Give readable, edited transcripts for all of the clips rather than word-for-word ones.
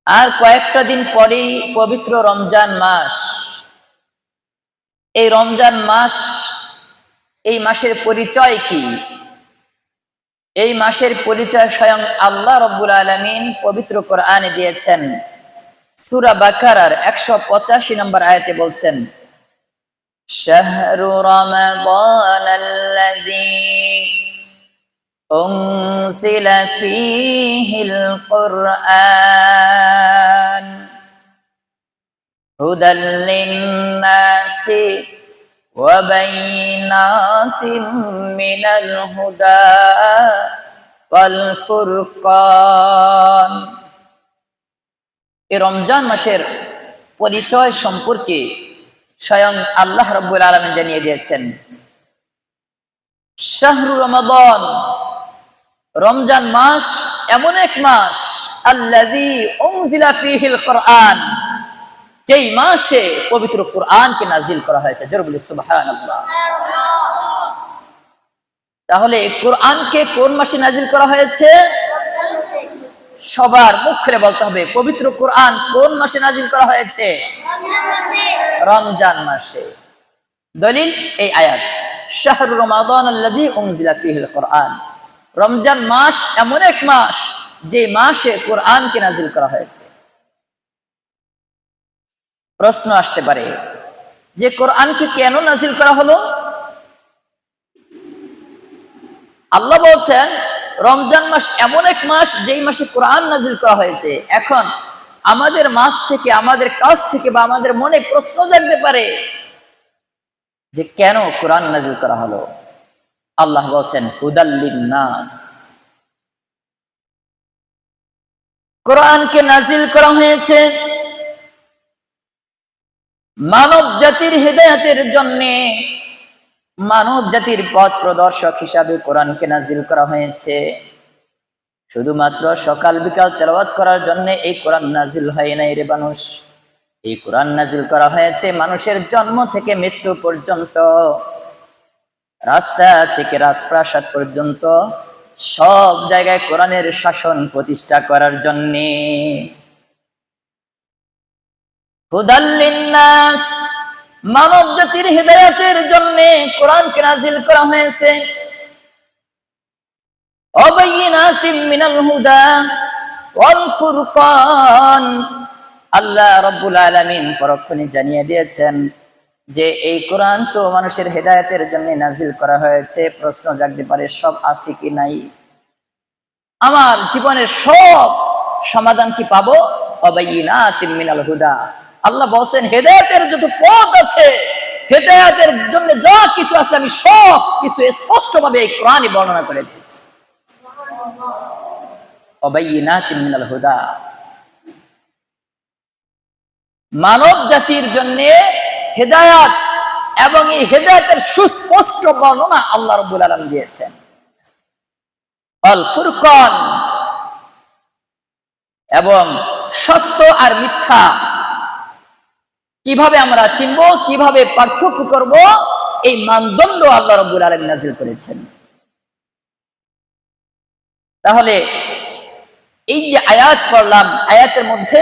আর কয়েকটা দিন পরেই পবিত্র রমজান মাস। এই রমজান মাস, এই মাসের পরিচয় কি? এই মাসের পরিচয় স্বয়ং আল্লাহ রাব্বুল আলামিন পবিত্র কোরআনে দিয়েছেন। সূরা বাকারার 185 নম্বর আয়াতে বলছেন, শাহরু রমাদানাল্লাযী উনজিলা ফীহিল কুরআন হুদাল লিন-নাসি ওয়া বাইয়িনাতিম মিনাল হুদা ওয়াল ফুরকান। এই রমজান মাসের পরিচয় সম্পর্কে স্বয়ং আল্লাহ রাব্বুল আলামিন জানিয়ে দিয়েছেন, শাহরু রমাদান, রমজান মাস এমন এক মাস, আল্লাযী উনজিলা ফীহিল কুরআন, যেই মাসে পবিত্র কুরআনকে নাজিল করা হয়েছে। জোরে বলি সুবহানাল্লাহ। তাহলে কুরআনকে কোন মাসে নাজিল করা হয়েছে? সবার মুখ খুলে বলতে হবে, পবিত্র কুরআন কোন মাসে নাজিল করা হয়েছে? রমজান মাসে। দলিল এই আয়াত, শাহরু রমাদানাল্লাযী উনজিলা ফীহিল কুরআন। রমজান মাস এমন এক মাস যে মাসে কুরআনকে নাজিল করা হয়েছে। প্রশ্ন আসতে পারে যে কোরআনকে কেন নাজিল করা হলো? আল্লাহ বলছেন রমজান মাস এমন এক মাস যেই মাসে কোরআন নাজিল করা হয়েছে। এখন আমাদের মাস থেকে, আমাদের কাছ থেকে বা আমাদের মনে প্রশ্ন জাগতে পারে যে কেন কোরআন নাজিল করা হলো? আল্লাহ বলছেন হুদাল লিন-নাস, কোরআনকে নাজিল করা হয়েছে মানব জাতির হেদায়েতের জন্য। মানব জাতির পথ প্রদর্শক হিসাবে কোরআনকে নাজিল করা হয়েছে। শুধুমাত্র সকাল বিকাল তেলাওয়াত করার জন্য এই কোরআন নাজিল হয় নাই রে মানুষ। এই কোরআন নাজিল করা হয়েছে মানুষের জন্ম থেকে মৃত্যু পর্যন্ত, রাস্তা থেকে রাজপ্রাসাদ পর্যন্ত সব জায়গায় কোরআনের শাসন প্রতিষ্ঠা করার জন্য। হুদাল লিন-নাস, মানব জাতির হেদায়েতের জন্য কোরআনকে নাজিল করা হয়েছে। ওয়া বাইয়িনাতিম মিনাল হুদা ওয়াল ফুরকান, আল্লাহ রাব্বুল আলামিন পরক্ষণে জানিয়ে দিয়েছেন যে এই কোরআন তো মানুষের হেদায়েতের জন্য নাজিল করা হয়েছে। প্রশ্ন জাগতে পারে, সব আছে কি নাই? আমার জীবনের সব সমাধান কি পাবো? ওয়া বাইয়িনাতিম মিনাল হুদা, আল্লাহ বলেন হেদায়েতের যত পথ আছে, হেদায়েতের জন্য যা কিছু আছে, আমি সব কিছু স্পষ্টভাবে এই কোরআনে বর্ণনা করে দিয়েছি। ওয়া বাইয়িনাতিম মিনাল হুদা, মানব জাতির জন্য হেদায়েত এবং এই হেদায়েতের সুস্পষ্ট বর্ণনা আল্লাহ রাব্বুল আলামিন দিয়েছেন। আল ফুরকান, এবং সত্য আর মিথ্যা কিভাবে আমরা চিনব, কিভাবে পার্থক্য করব, এই মানদণ্ড আল্লাহ রাব্বুল আলামিন নাজিল করেছেন। তাহলে এই যে আয়াত পড়লাম, আয়াতের মধ্যে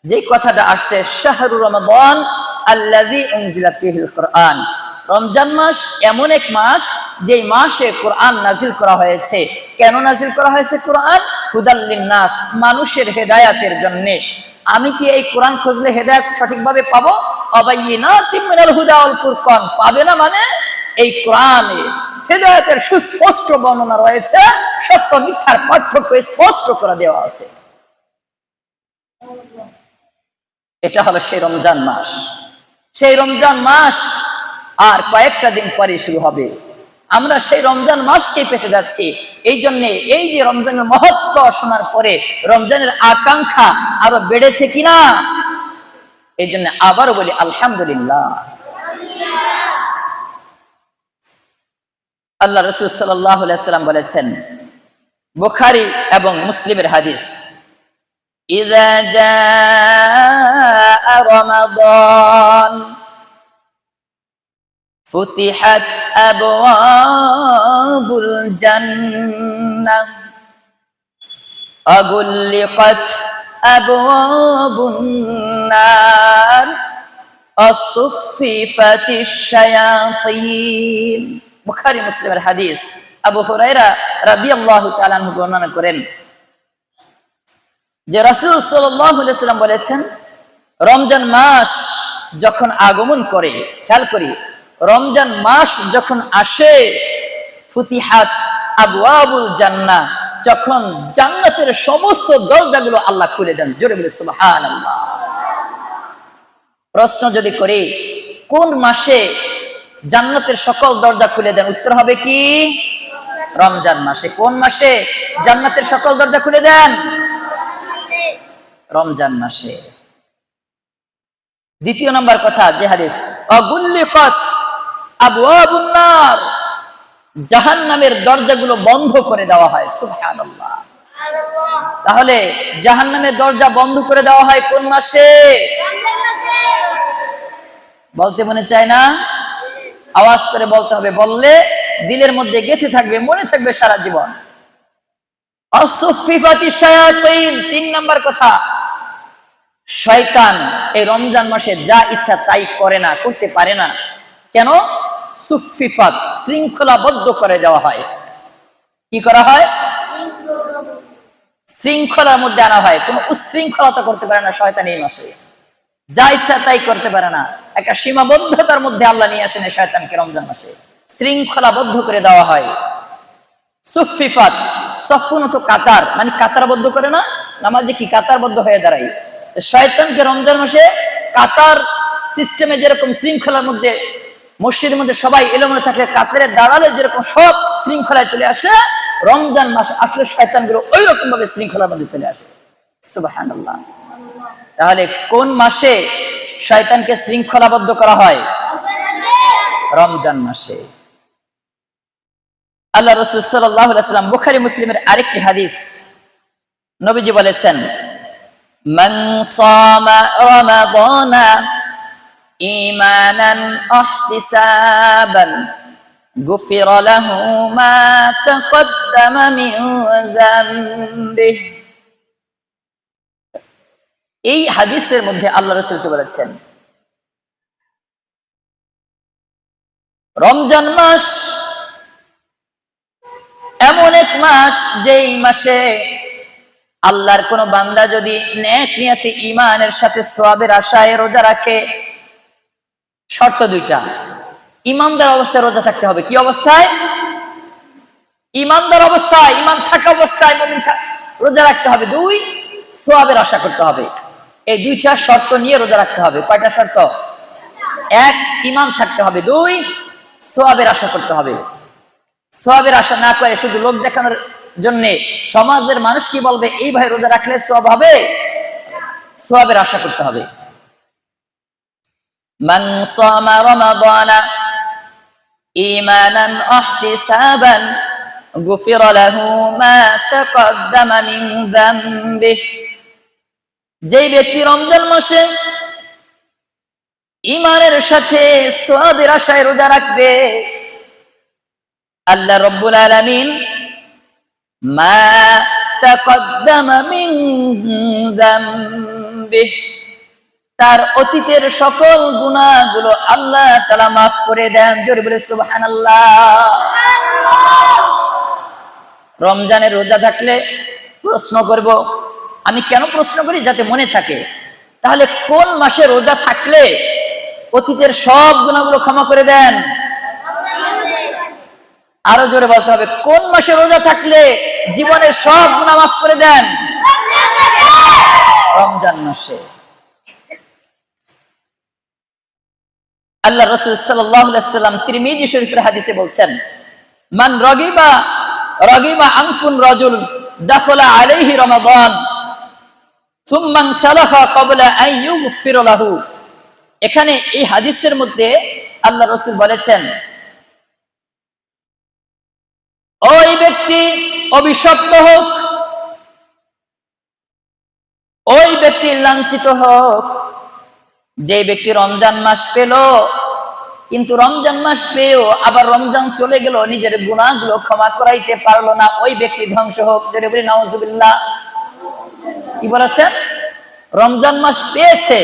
যে কথাটা আসছে, শাহরু রমাদান আল্লাযী উনজিলা ফীহিল কুরআন, রমজান মাস এমন এক মাস যেই মাসে কোরআন নাজিল করা হয়েছে। কেন নাজিল করা হয়েছে কোরআন? হুদাল লিন-নাস, মানুষের হেদায়েতের জন্য। আমি কি এই কোরআন খুঁজলে হেদায়েত সঠিকভাবে পাবো? ওয়া বাইয়িনাতিম মিনাল হুদা ওয়াল ফুরকান, পাবে না মানে এই কোরআনে হেদায়েতের সুস্পষ্ট বর্ণনা রয়েছে, সত্য মিথ্যার পার্থক্য স্পষ্ট করে দেওয়া আছে। এটা হলো সেই রমজান মাস। সেই রমজান মাস আর কয়েকটা দিন পরে শুরু হবে। আমরা সেই রমজান মাসকে পেতে যাচ্ছি। এই জন্য এই যে রমজানের মহত্ব শোনার পরে রমজানের আকাঙ্ক্ষা আরো বেড়েছে কিনা, এই জন্য আবারও বলি আলহামদুলিল্লাহ। আল্লাহ রাসূল সাল্লাল্লাহু আলাইহি ওয়াসাল্লাম বলেছেন, বুখারী এবং মুসলিমের হাদিস, ইযা জাআ রমাদান ফুতিহাত আবওয়াবুল জান্নাহ ওয়া গুল্লিকাত আবওয়াবুন নার আসুফিফাতিশ শায়াতিন। বুখারী মুসলিমের হাদিস। আবু হুরায়রা রাদিয়াল্লাহু তাআলা আনহু বর্ণনা করেন যে রাসূল সাল্লাল্লাহু আলাইহি ওয়াসাল্লাম বলেছেন, রমজান মাস যখন আগমন করে, খেয়াল করি, রমজান মাস যখন আসে, ফুতিহাত আবওয়াবুল জান্নাহ, যখন জান্নাতের সমস্ত দরজাগুলো আল্লাহ খুলে দেন। জোরে বলে সুবহানাল্লাহ। প্রশ্ন যদি করি কোন মাসে জান্নাতের সকল দরজা খুলে দেন, উত্তর হবে কি? রমজান মাসে। কোন মাসে জান্নাতের সকল দরজা খুলে দেন? রমজান মাসে। দ্বিতীয় নাম্বার কথা যে হাদিস, আগুল্লিকাত আবওয়াবুন নার, জাহান্নামের দরজাগুলো বন্ধ করে দেওয়া হয়। সুবহানাল্লাহ। তাহলে জাহান্নামের দরজা বন্ধ করে দেওয়া হয় কোন মাসে? বলতে মনে চায় না? আওয়াজ করে বলতে হবে, বললে দিলের মধ্যে গেঁথে থাকবে, মনে থাকবে সারা জীবন। আসুফিফাতিশ শায়াতিন, তিন নাম্বার কথা, শয়তান এই রমজান মাসে যা ইচ্ছা তাই করে না, করতে পারে না। কেন? সুফিফাত, শৃঙ্খলাবদ্ধ করে দেওয়া হয়। কি করা হয়? শৃঙ্খলার মধ্যে আনা হয়। কোনো উচ্ছৃঙ্খলতা করতে পারে না শয়তান এই মাসে, যা ইচ্ছা তাই করতে পারে না। একটা সীমাবদ্ধতার মধ্যে আল্লাহ নিয়ে আসেন শয়তানকে রমজান মাসে, শৃঙ্খলাবদ্ধ করে দেওয়া হয়। সুফিফাত, সফুনত কাতার, মানে কাতারবদ্ধ করে না, নামাজে কি কাতারবদ্ধ হয়ে দাঁড়ায়। শয়তানকে রমজান মাসে কাতার সিস্টেমে, যেরকম শৃঙ্খলার মধ্যে মসজিদের মধ্যে সবাই এলোমেলো থাকলে কাতারে দাঁড়ালে যেরকম সব শৃঙ্খলায় চলে আসে, রমজান মাস আসলে শয়তানগুলো ওই রকম ভাবে শৃঙ্খলার মধ্যে চলে আসে। সুবহানাল্লাহ। তাহলে কোন মাসে শয়তানকে শৃঙ্খলাবদ্ধ করা হয়? রমজান মাসে। আল্লাহ রাসূল সাল্লাল্লাহু আলাইহি ওয়াসাল্লাম, বুখারী মুসলিমের আরেকটি হাদিস, নবীজি বলেছেন, মান সামা রমাদানা ঈমানান ইহতিসাবান গুফিরা লাহু মা তাকদ্দামা মিন যামবিহি। এই হাদিসের মধ্যে আল্লাহ রাসূল বলেছেন, রমজান মাস এমন এক মাস যেই মাসে আল্লাহর কোন বান্দা যদি নেক নিয়তে ঈমানের সাথে সওয়াবের আশায় রোজা রাখে, শর্ত দুইটা। ঈমানদার অবস্থায় রোজা থাকতে হবে। কি অবস্থায়? ঈমানদার অবস্থায়, ঈমান থাকা অবস্থায় মুমিন রোজা রাখতে হবে। দুই, সওয়াবের আশা করতে হবে। এই দুইটা শর্ত নিয়ে রোজা রাখতে হবে। কয়টা শর্ত? এক, ঈমান থাকতে হবে। দুই, সওয়াবের আশা করতে হবে। সওয়াবের আশা না করে শুধু লোক দেখানোর জন্য, সমাজের মানুষ কি বলবে এই ভাই রোজা রাখলে সওয়াব হবে, সওয়াবের আশা করতে হবে। মান সামা রমাদানা ঈমানান ইহতিসাবান গুফিরা লাহু মা তাকদ্দামা মিন যামবিহি। যেই ব্যক্তি রমজান মাসে ঈমানের সাথে সওয়াবের আশায় রোজা রাখবে, আল্লাহ রাব্বুল আলামিন মা তাকদ্দামা মিন যামবিহি, তার অতীতের সকল গুনাহগুলো আল্লাহ তাআলা মাফ করে দেন। জোরে বলে সুবহানাল্লাহ। রমজানের রোজা থাকলে প্রশ্ন করব, আমি কেন প্রশ্ন করি? যাতে মনে থাকে। তাহলে কোন মাসে রোজা থাকলে অতীতের সব গুনাহগুলো ক্ষমা করে দেন? আরো জোরে বলতে হবে, কোন মাসে রোজা থাকলে জীবনের সব গুনাহ মাফ করে দেন? রমজান মাসে। আল্লাহ রাসূল সাল্লাল্লাহু আলাইহি ওয়াসাল্লাম তিরমিজি শরীফের হাদিসে বলছেন, মান রাগিবা আনফুন রাজুল দাখালা আলাইহি রমাদান সুম্মা সালাখা ক্বাবলা আন ইউগফির লাহু। এখানে এই হাদিসের মধ্যে আল্লাহ রাসূল বলেছেন, ওই ব্যক্তি অভিশপ্ত হোক, ওই ব্যক্তি লাঞ্ছিত হোক, যে ব্যক্তি রমজান মাস পেল, কিন্তু রমজান মাস পেয়েও আবার রমজান চলে গেল, নিজের গুনাহগুলো ক্ষমা করাইতে পারলো না, ওই ব্যক্তি ধ্বংস হোক। যদি বলি নাউজুবিল্লাহ। কি বলেছেন? রমজান মাস পেয়েছে,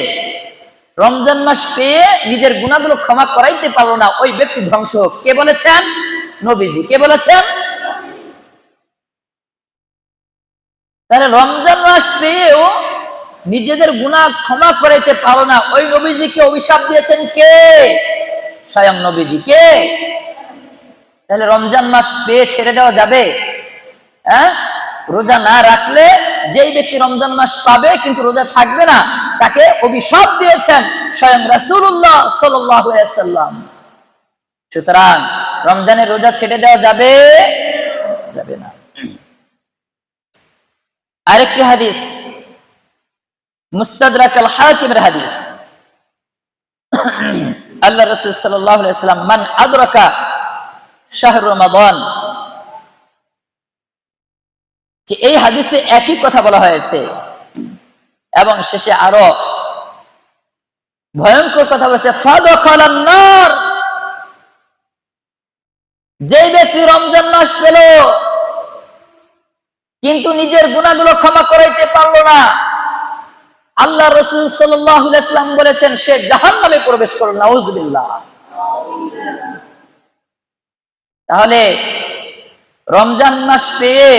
রমজান মাস পেয়ে নিজের গুনাহগুলো ক্ষমা করাইতে পারলো না, ওই ব্যক্তি ধ্বংস হোক। কে বলেছেন? নবীজি। কে বলেছেন? তাহলে রমজান মাস পেয়েও নিজেদের গুনাহ ক্ষমা করাইতে পারো না, ওই নবীজিকে অভিশাপ দিয়েছেন কে? স্বয়ং নবীজি। কে? তাহলে রমজান মাস পেয়ে ছেড়ে দেওয়া যাবে? হ্যাঁ, রোজা না রাখলে যেই ব্যক্তি রমজান মাস পাবে কিন্তু রোজা থাকবে না, তাকে অভিশাপ দিয়েছেন স্বয়ং রাসূলুল্লাহ সাল্লাল্লাহু আলাইহি ওয়াসাল্লাম। সুতরাং রমজানের রোজা ছেড়ে দেওয়া যাবে? যাবে না। আরেকটি হাদিস, মুস্তাদরাক আল হাকিমের হাদিস, আল্লাহ রাসূল সাল্লাল্লাহু আলাইহি ওয়াসাল্লাম মান আদরাকা শাহর রমাদান, যে এই হাদিসে একই কথা বলা হয়েছে এবং শেষে আরো ভয়ঙ্কর কথা বলেছে, ফাদখালান নার, যে ব্যক্তি রমজান মাস পেল কিন্তু নিজের গুনাহগুলো ক্ষমা করাইতে পারলো না, আল্লাহ রাসূল সাল্লাল্লাহু আলাইহি ওয়াসাল্লাম বলেছেন সে জাহান্নামে প্রবেশ করল। নাউযুবিল্লাহ। তাহলে রমজান মাস পেয়ে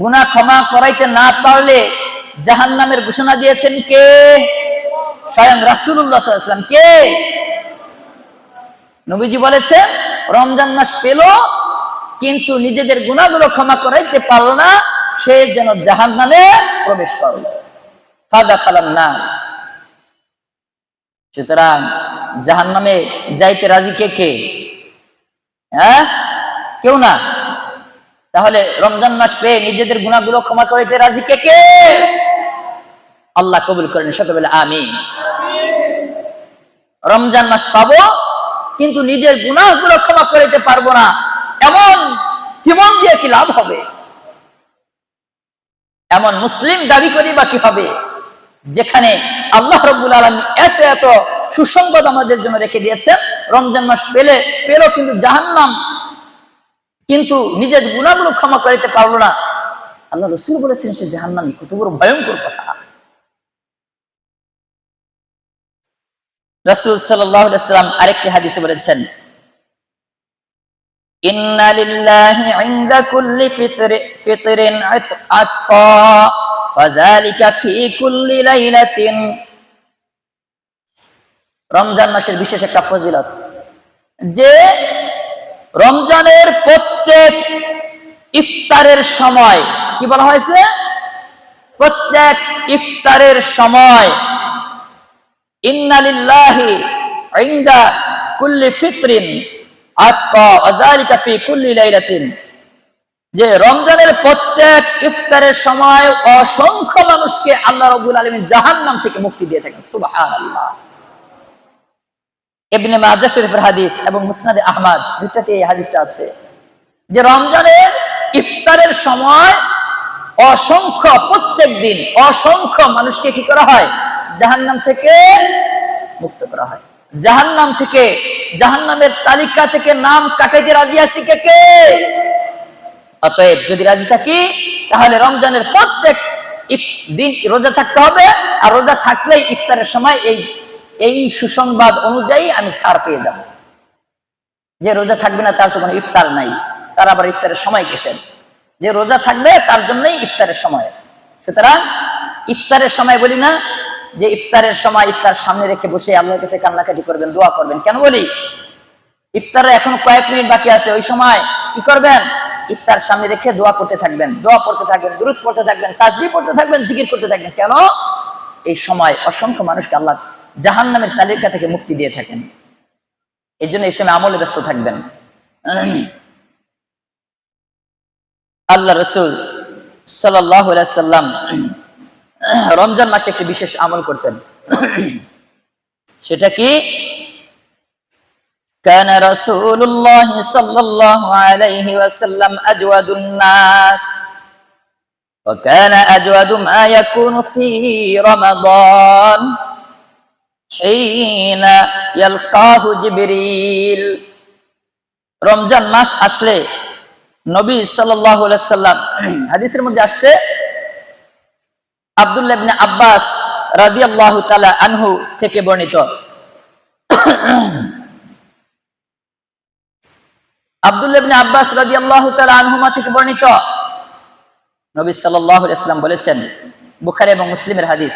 গুনাহ ক্ষমা করাইতে না পারলে জাহান্নামের ঘোষণা দিয়েছেন কে? স্বয়ং রাসূলুল্লাহ সাল্লাল্লাহু আলাইহি ওয়াসাল্লাম। কে? নবীজি বলেছেন রমজান মাস পেল কিন্তু নিজেদের গুনাহগুলো ক্ষমা করাইতে পারলো না, সে যেন জাহান্নামে প্রবেশ করল। ফাদাখালান নার। সুতরাং জাহান্নামে যাইতে রাজি কে? কে? হ্যাঁ, কেউ না। তাহলে রমজান মাস পেয়ে নিজেদের গুনাহগুলো ক্ষমা করাইতে রাজি কে? কে? আল্লাহ কবুল করেন, সকলে বলে আমিন। রমজান মাস পাবো কিন্তু নিজের গুনাহগুলো ক্ষমা করাইতে পারবো না, এমন জীবন দিয়ে কি লাভ হবে? এমন মুসলিম দাবি করি বা কি হবে, যেখানে আল্লাহ রাব্বুল আলামিন এত এত সুসংবাদ আমাদের জন্য রেখে দিয়েছেন। রমজান মাস পেলো কিন্তু জাহান্নাম, কিন্তু নিজের গুনাহগুলো ক্ষমা করাইতে পারলো না, আল্লাহ রাসূল বলেছেন সে জাহান্নামী। কত বড় ভয়ঙ্কর কথা। রাসূল সাল্লাল্লাহু আলাইহি ওয়াসাল্লাম আরেকটি হাদিসে বলেছেন, ইন্না লিল্লাহি ইনদা কুল্লি ফিতরিন আতকা ওয়া যালিকা ফি কুল্লি লাইলাতিন। রমজান মাসের বিশেষ একটা ফজিলত, যে রমজানের প্রত্যেক ইফতারের সময়, কি বলা হয়েছে? প্রত্যেক ইফতারের সময় ইন্না লিল্লাহি ইনদা কুল্লি ফিতরিন আতকা ওয়া যালিকা ফি কুল্লি লাইলাতিন, যে রমজানের প্রত্যেক ইফতারের সময় অসংখ্য মানুষকে আল্লাহ রাব্বুল আলামিন জাহান্নাম থেকে মুক্তি দিয়ে থাকেন। সুবহানাল্লাহ। ইবনে মাজাহ শরীফের হাদিস এবং মুসনাদে আহমদ দুইটাতে এই হাদিসটা আছে, যে রমজানের ইফতারের সময় অসংখ্য, প্রত্যেক দিন অসংখ্য মানুষকে কি করা হয়? জাহান্নাম থেকে মুক্ত করা হয়। জাহান্নাম থেকে, জাহান্নামের তালিকা থেকে নাম কাটাইতে রাজি আছি কে? কে? অতএব যদি রাজি থাকি তাহলে রমজানের প্রত্যেক দিন রোজা থাকতে হবে, আর রোজা থাকলেই ইফতারের সময় এই সুসংবাদ অনুযায়ী আমি ছাড় পেয়ে যাব। যে রোজা থাকবে না তার তো কোনো ইফতার নাই, তার আবার ইফতারের সময় কিসের? যে রোজা থাকবে তার জন্যই ইফতারের সময়। সুতরাং ইফতারের সময় বলি না যে ইফতারের সময় ইফতার সামনে রেখে বসে আল্লাহর কাছে কান্নাকাটি করবেন, দোয়া করবেন। কেন বলি? ইফতারের এখন কয়েক মিনিট বাকি আছে, ওই সময় কি করবেন? ইফতার সামনে রেখে দোয়া করতে থাকবেন, দোয়া পড়তে থাকবেন, দুরূদ পড়তে থাকবেন, তাসবিহ পড়তে থাকবেন, জিকির করতে থাকবেন। কেন? এই সময় অসংখ্য মানুষকে আল্লাহ জাহান্নামের তালিকা থেকে মুক্তি দিয়ে থাকেন। এই জন্য এই সময় আমলে ব্যস্ত থাকবেন। আল্লাহ রাসূল সাল্লাল্লাহু আলাইহি ওয়াসাল্লাম রমজান মাসে একটি বিশেষ আমল করতেন। সেটা কি? কানা রাসূলুল্লাহ সাল্লাল্লাহু আলাইহি ওয়াসাল্লাম আজওয়াদুন নাস ওয়া কানা আজওয়াদু মা ইয়াকুনু ফি রমাদান হিনা ইয়ালকাহু জিবরিল। রমজান মাস আসলে নবী সাল্লাল্লাহু আলাইহি ওয়াসাল্লাম, হাদিসের মধ্যে আসছে আব্দুল্লাহ ইবনে আব্বাস রাদিয়াল্লাহু তাআলা আনহু থেকে বর্ণিত, আব্দুল্লাহ ইবনে আব্বাস রাদিয়াল্লাহু তাআলা আনহুমা থেকে বর্ণিত, নবী সাল্লাল্লাহু আলাইহি ওয়াসাল্লাম বলেছেন, বুখারী এবং মুসলিমের হাদিস,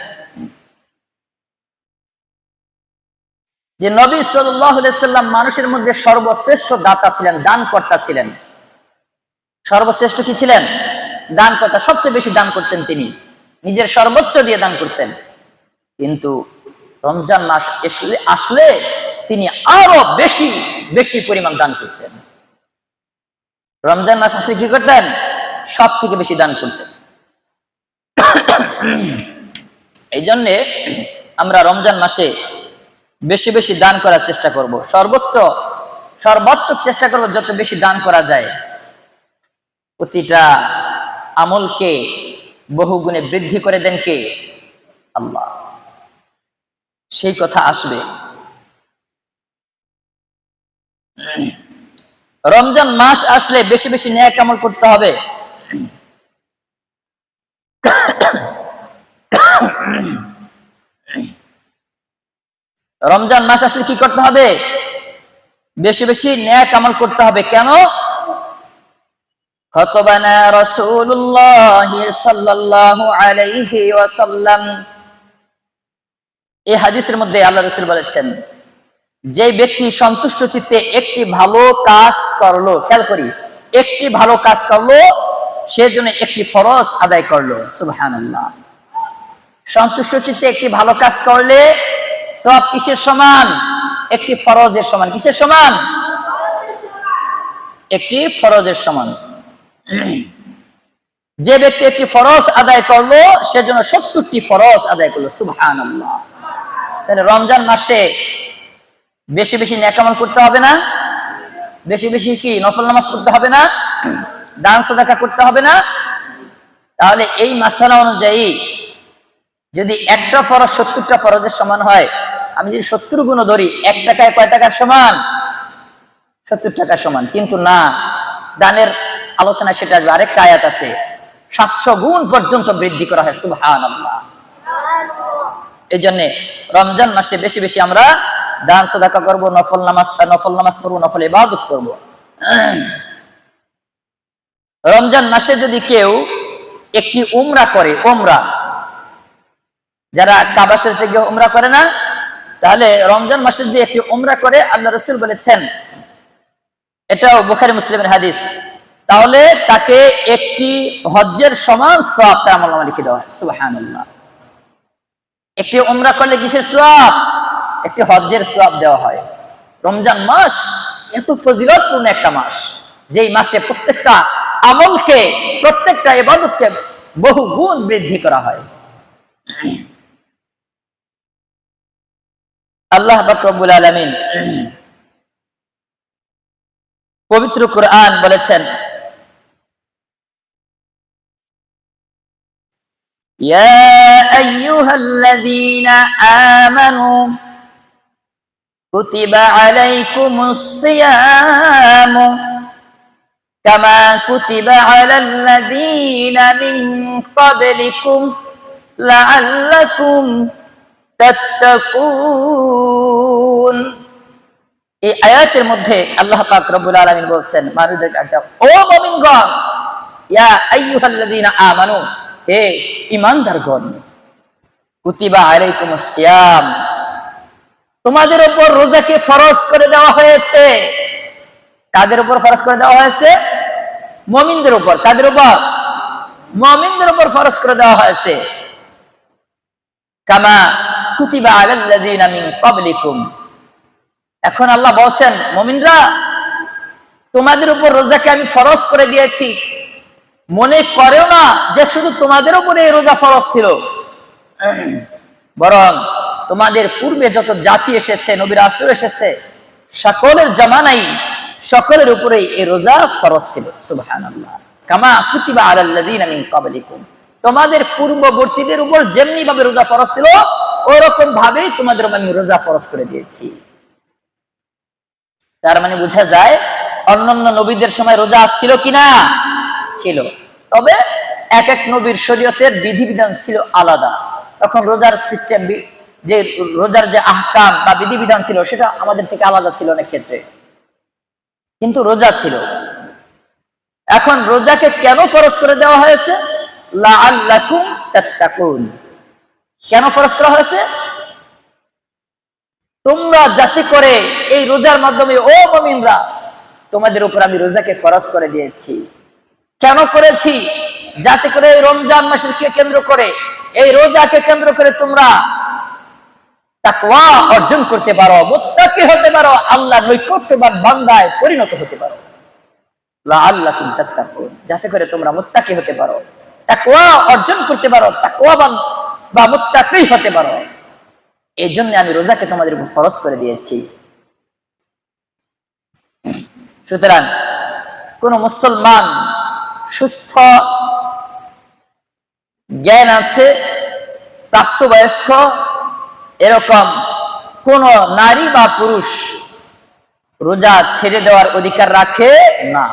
যে নবী সাল্লাল্লাহু আলাইহি ওয়াসাল্লাম মানুষের মধ্যে সর্বশ্রেষ্ঠ দাতা ছিলেন, দানকর্তা ছিলেন। সর্বশ্রেষ্ঠ কি ছিলেন? দানকর্তা। সবচেয়ে বেশি দান করতেন তিনি, নিজের সর্বোচ্চ দিয়ে দান করতেন। কিন্তু রমজান মাস আসলে তিনি আরো বেশি বেশি পরিমাণ দান করতেন। রমজান মাস আসলে কি করতেন? সব থেকে বেশি দান করতেন। এই জন্যে আমরা রমজান মাসে বেশি বেশি দান করার চেষ্টা করব, সর্বোত্তম চেষ্টা করব যত বেশি দান করা যায়। প্রতিটা আমলকে বহুগুণে বৃদ্ধি করে দেন কে? আল্লাহ। সেই কথা আসবে। রমজান মাস আসলে বেশি বেশি নেক আমল করতে হবে। রমজান মাস আসলে কি করতে হবে? বেশি বেশি নেক আমল করতে হবে। কেন? খতবানা রাসূলুল্লাহ সাল্লাল্লাহু আলাইহি ওয়াসাল্লাম, এই হাদিসের মধ্যে আল্লাহ রাসূল বলেছেন, যে ব্যক্তি সন্তুষ্ট চিত্তে একটি ভালো কাজ করলো, খেয়াল করি, একটি ভালো কাজ করলো, সেজন্য একটি ফরজ আদায় করলো। সুবহানাল্লাহ। সন্তুষ্ট চিত্তে একটি ভালো কাজ করলে সব কিসের সমান? একটি ফরজের সমান। কিসের সমান? একটি ফরজের সমান। যে ব্যক্তি একটি ফরজ আদায় করলো, সেজন্য 70টি ফরজ আদায় করলো। সুবহানাল্লাহ। তাহলে রমজান মাসে বেশি বেশি নেক আমল করতে হবে না? বেশি বেশি কি নফল নামাজ পড়তে হবে না? দান সাদাকা করতে হবে না? তাহলে এই মাসালা অনুযায়ী যদি একটা ফরজ 70টা ফরজের সমান হয়, আমি যদি 70 গুণ ধরি, 1 টাকায় কয় টাকার সমান? 70 টাকার সমান। কিন্তু না, দানের আলোচনা সেটা আসবে। আরেকটা আয়াত আছে, 700 গুণ পর্যন্ত বৃদ্ধি করা হয়। সুবহানাল্লাহ। এই জন্য রমজান মাসে বেশি বেশি আমরা দান সাদাকা করব, নফল নামাজ পড়ব, নফল ইবাদত করব। রমজান মাসে যদি কেউ একটি উমরা করে, যারা কাবা শরীফে গিয়ে উমরা করে না, তাহলে রমজান মাসে যদি একটি উমরা করে, আল্লাহ রাসূল বলেছেন, এটাও বুখারী মুসলিমের হাদিস, তাহলে তাকে একটি হজ্জের সমান সওয়াব তার আমলনামায় লিখে দেওয়া হয়। সুবহানাল্লাহ। একটি উমরা করলে কিসের সওয়াব? একটি হজ্জের সওয়াব দেওয়া হয়। রমজান মাস এত ফজিলতপূর্ণ একটা মাস, যেই মাসে প্রত্যেকটা আমলকে, প্রত্যেকটা ইবাদতকে বহু গুণ বৃদ্ধি করা হয়। আল্লাহ পাক রব্বুল আলামিন পবিত্র কুরআন বলেছেন, ইয়া আইয়ুহাল্লাযীনা আমানু কুতিবা আলাইকুমুস সিয়ামু কামা কুতিবা আলাল্লাযীনা মিন ক্বাবলিকুম লাআল্লাকুম তাত্তাকুন। এই আয়াতের মধ্যে আল্লাহ পাক রব্বুল আলামিন বলছেন মানুষদেরকে, একটা ও মুমিনগণ, ইয়া আইয়ুহাল্লাযীনা আমানু, হে ঈমানদারগণ, কুতিবা আলাইকুমুস সিয়াম, তোমাদের উপর রোজাকে ফরজ করে দেওয়া হয়েছে। কাদের উপর ফরজ করে দেওয়া হয়েছে? মুমিনদের উপর। কাদের উপর? মুমিনদের উপর ফরজ করে দেওয়া হয়েছে। কামা কুতিবা আলাল্লাযীনা মিন ক্বাবলিকুম। এখন আল্লাহ বলছেন, মুমিনরা, তোমাদের উপর রোজাকে আমি ফরজ করে দিয়েছি। মনে করেও না যে শুধু তোমাদের উপরে এই রোজা ফরজ ছিল, বরং তোমাদের পূর্বে যত জাতি এসেছে, নবী রাসূল এসেছে, সকলের জামানাই সকলের উপরেই এই রোজা ফরজ ছিল। সুবহানাল্লাহ। কামা কুতিবা আলাল্লাযীনা মিন ক্বাবলিকুম, তোমাদের পূর্ববর্তীদের উপর যেমনি ভাবে রোজা ফরজ ছিল, ওরকম ভাবেই তোমাদের উপর আমি রোজা ফরজ করে দিয়েছি। তার মানে বোঝা যায় অন্যান্য নবীদের সময় রোজা ছিল কিনা? ছিল। তবে এক এক নবীর শরীয়তের বিধিবিধান ছিল আলাদা। তখন রোজার সিস্টেম, যে রোজার যে আহকাম বা বিধিবিধান ছিল সেটা আমাদের থেকে আলাদা ছিল অনেক ক্ষেত্রে, কিন্তু রোজা ছিল। এখন রোজাকে কেন ফরজ করে দেওয়া হয়েছে? লাআল্লাকুম তাত্তাকুন। কেন ফরজ করা হয়েছে? তোমরা যাতে করে এই রোজার মাধ্যমে, ও মুমিনরা, তোমাদের উপর আমি রোজাকে ফরজ করে দিয়েছি। কেন করেছি? যাতে করে এই রমজান মাসকে কেন্দ্র করে, এই রোজাকে কেন্দ্র করে তোমরা তাকওয়া অর্জন করতে পারো, মুত্তাকি হতে পারো, আল্লাহর নৈকট্যবান বান্দায় পরিণত হতে পারো। লাআল্লাকুম তাত্তাকুন, যাতে করে তোমরা মুত্তাকি হতে পারো, তাকওয়া অর্জন করতে পারো, তাকওয়াবান বা মুত্তাকি হতে পারো। এই জন্য আমি রোজাকে তোমাদের উপর ফরজ করে দিয়েছি। সুতরাং কোন মুসলমান সুস্থ জ্ঞান আছে, প্রাপ্তবয়স্ক, এরকম কোন নারী বা পুরুষ রোজা ছেড়ে দেওয়ার অধিকার রাখে না।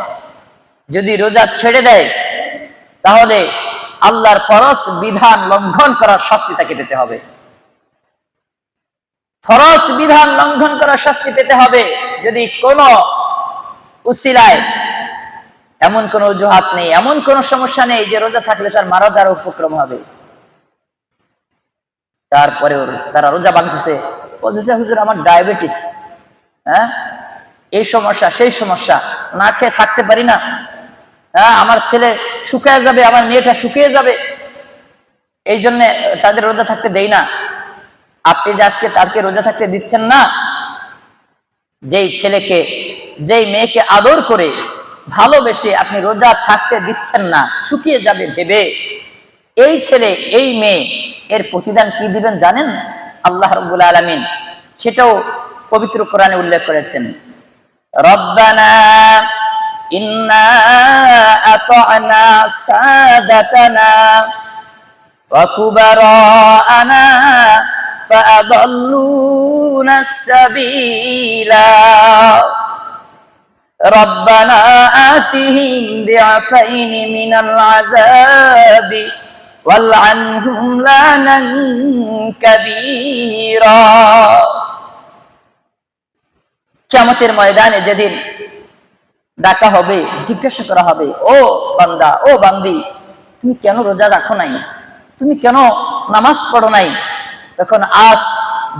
যদি রোজা ছেড়ে দেয় তাহলে আল্লাহর ফরজ বিধান লঙ্ঘন করার শাস্তি তাকে পেতে হবে। ফরজ বিধান লঙ্ঘন করার শাস্তি পেতে হবে। যদি কোন উসিলায়, এমন কোন অজুহাত নেই, এমন কোন সমস্যা নেই যে রোজা থাকলে তার মারা যাওয়ার উপক্রম হবে, তারপরেও তারা রোজা ভাঙতেছে, বলতেছে হুজুর আমার ডায়াবেটিস, হ্যাঁ এই সমস্যা সেই সমস্যা, না খেয়ে থাকতে পারি না, হ্যাঁ আমার ছেলে শুকিয়ে যাবে, আমার মেয়েটা শুকিয়ে যাবে, এই জন্য তাদের রোজা থাকতে দেই না। আপনি যে আজকে তাকে রোজা থাকতে দিচ্ছেন না, যেই ছেলেকে, যেই মেয়েকে আদর করে ভালোবেসে আপনি রোজা থাকতে দিচ্ছেন না, শুকিয়ে যাবে ভেবে, এই ছেলে এই মেয়ে এর প্রতিদান কি দিবেন জানেন? আল্লাহ রাব্বুল আলামিন সেটাও পবিত্র কোরআনে উল্লেখ করেছেন। রব্বানা ইন্না আতা'না সাদাতানা ওয়া কুবারানা ফাআদাল্লুনা আস-সাবিলা রব্বানা আতিহিম দি'ফাইনি মিনাল আযাবি ওয়ালআনহুম লানান কাবীরা। কিয়ামতের ময়দানে যেদিন ডাকা হবে, জিজ্ঞাসা করা হবে, ও বান্দা, ও বান্দি, তুমি কেন রোজা রাখো নাই, তুমি কেন নামাজ পড়ো নাই? তখন আজ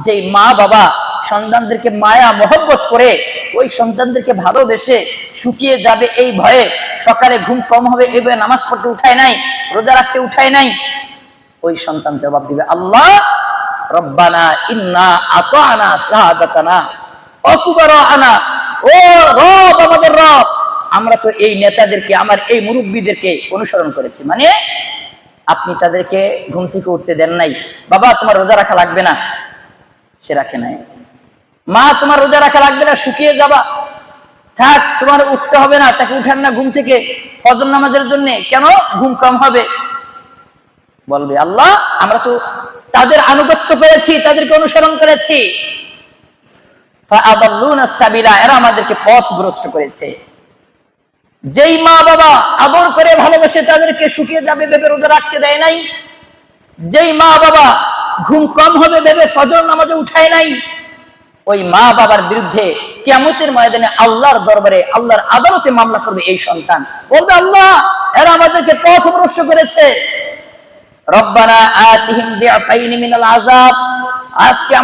যে মা বাবা সন্তানদেরকে মায়া মহব্বত করে ওই সন্তানদেরকে ভালোবেসে শুকিয়ে যাবে এই ভয়ে, সকালে ঘুম কম হবে এই ভয়ে নামাজ পড়তে উঠায় নাই, রোজা রাখতে উঠায় নাই, ওই সন্তান জবাব দিবে, আল্লাহ রব্বানা ইন্না আতা'না সাদাতানা ওয়া কুবারানা, ও রব, আমাদের রব, আমরা তো এই নেতাদেরকে, আমার এই মুরব্বীদেরকে অনুসরণ করেছি। মানে আপনি তাদেরকে ঘুম থেকে উঠতে দেন নাই, বাবা তোমার রোজা রাখা লাগবে না, সে রাখে নাই। মা তোমার রোজা রাখা লাগবে না, শুকিয়ে যাবা, থাক তোমার উঠতে হবে না, তাকে উঠান না ঘুম থেকে ফজর নামাজের জন্য, কেন ঘুম কম হবে? বলবে আল্লাহ আমরা তো তাদের আনুগত্য করেছি, তাদেরকে অনুসরণ করেছি, ফাআদাল্লুনা আস-সাবিলা, এরা আমাদেরকে পথভ্রষ্ট করেছে। যেই মা বাবা আদর করে ভালোবেসে তাদেরকে শুকিয়ে যাবে ভেবে রোজা রাখতে দেয় নাই, যেই মা বাবা ঘুম কম হবে ভেবে ফজর নামাজে উঠায় নাই, ওই মা বাবার বিরুদ্ধে কিয়ামতের ময়দানে আল্লাহর দরবারে, আল্লাহর আদালতে মামলা করবে এই সন্তান, বলবে আল্লাহ এরা আমাদেরকে পথভ্রষ্ট করেছে। রব্বানা আতিহিম দি'ফাইনি মিনাল আযাব, আজকে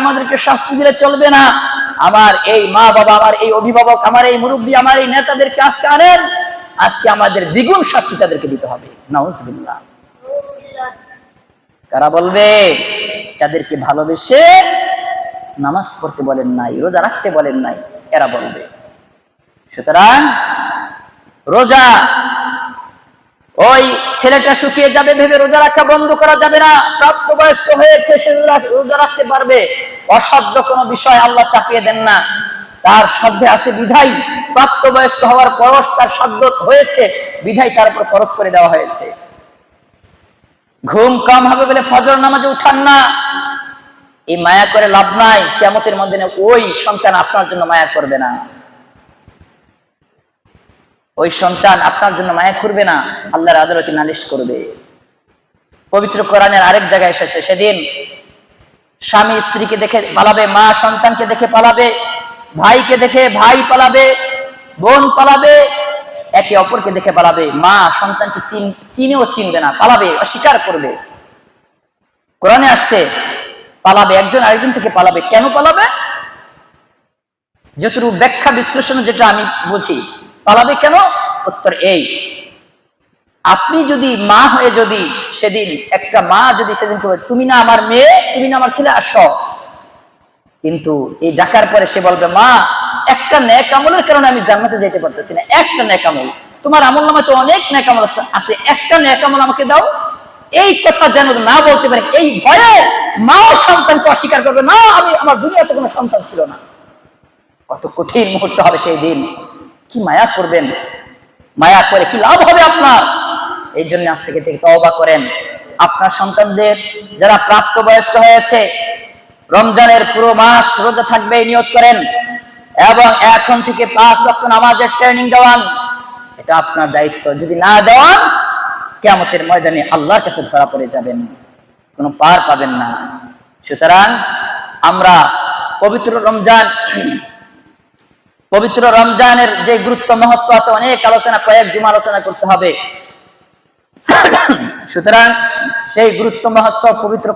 আমাদেরকে শাস্তি দিলে চলবে না, আমার এই মা বাবা, আমার এই অভিভাবক, আমার এই মুরব্বী, আমার এই নেতাদেরকে আজকে আনেন, আজকে আমাদের দ্বিগুণ শাস্তি তাদেরকে দিতে হবে। নাউযুবিল্লাহ। কারা বলবে? যাদেরকে ভালোবেসে নামাজ পড়তে বলেন নাই, রোজা রাখতে বলেন নাই, এরা বলবে। সুতরাং রোজা, ওই ছেলেটা শুকিয়ে যাবে ভেবে রোজা রাখা বন্ধ করা যাবে না। প্রাপ্তবয়স্ক হয়েছে, সে রোজা রাখতে পারবে, অসাধ্য কোনো বিষয় আল্লাহ চাপিয়ে দেন না, তার সাধ্যে আছে বিধায়, প্রাপ্তবয়স্ক হওয়ার পর তার সাধ্য হয়েছে বিধায় তার উপর ফরজ করে দেওয়া হয়েছে। ঘুম কম হবে বলে ফজর নামাজে উঠান না, এই মায়া করে লাভ নাই, কিয়ামতের মধ্যে ওই সন্তান আপনার জন্য মায়া করবে না। ওই সন্তান আপনার জন্য মায়া করবে না, আল্লাহর আদালতে নালিশ করবে। পবিত্র কোরআনের আরেক জায়গায় এসেছে, সেদিন স্বামী স্ত্রীকে দেখে পালাবে, মা সন্তানকে দেখে পালাবে, ভাইকে দেখে ভাই পালাবে, বোন পালাবে, একে অপরকে দেখে পালাবে। মা সন্তানকে চিনেও চিনবে না, পালাবে, অস্বীকার করবে। কোরআনে আসছে পালাবে, একজন আরেকজন থেকে পালাবে। কেন পালাবে? যতটুকু ব্যাখ্যা বিশ্লেষণ যেটা আমি বুঝি, পালাবে কেন? উত্তর এই, আপনি যদি মা হয়ে যদি সেদিন একটা মা যদি সেদিন তুমি না আমার মেয়ে, তুমি না আমার ছেলে, আসো, কিন্তু এই ডাকার পরে সে বলবে, মা একটা নেক আমলের কারণে আমি জান্নাতে যেতে পারতেছি না, একটা নেক আমল, তোমার আমল নামায় তো অনেক নেক আমল আছে, একটা নেক আমল আমাকে দাও, এই কথা যেন না বলতে পারে, এই ভয়ে মাও সন্তানকে অস্বীকার করবে, না আমি আমার দুনিয়াতে কোনো সন্তান ছিল না। কত কঠিন মুহূর্ত হবে সেই দিন, কি মায়া করবেন, মায়া করে কি লাভ হবে আপনার? এই জন্য আজ থেকে তওবা করেন। আপনার সন্তানদের যারা প্রাপ্তবয়স্ক হয়েছে, রমজানের পুরো মাস রোজা থাকবে নিয়ত করেন, এবং এখন থেকে 5 ওয়াক্ত নামাজের ট্রেনিং দেওয়ান, এটা আপনার দায়িত্ব। যদি না দেওয়ান, কিয়ামতের ময়দানে আল্লাহর কাছে ধরা পড়ে যাবেন, কোনো পার পাবেন না। সুতরাং আমরা পবিত্র রমজানের যে গুরুত্ব মহত্ব আছে, অনেক আলোচনা, কয়েক জুমা আলোচনা করতে হবে। সুতরাং সেই গুরুত্ব মহত্ব পবিত্র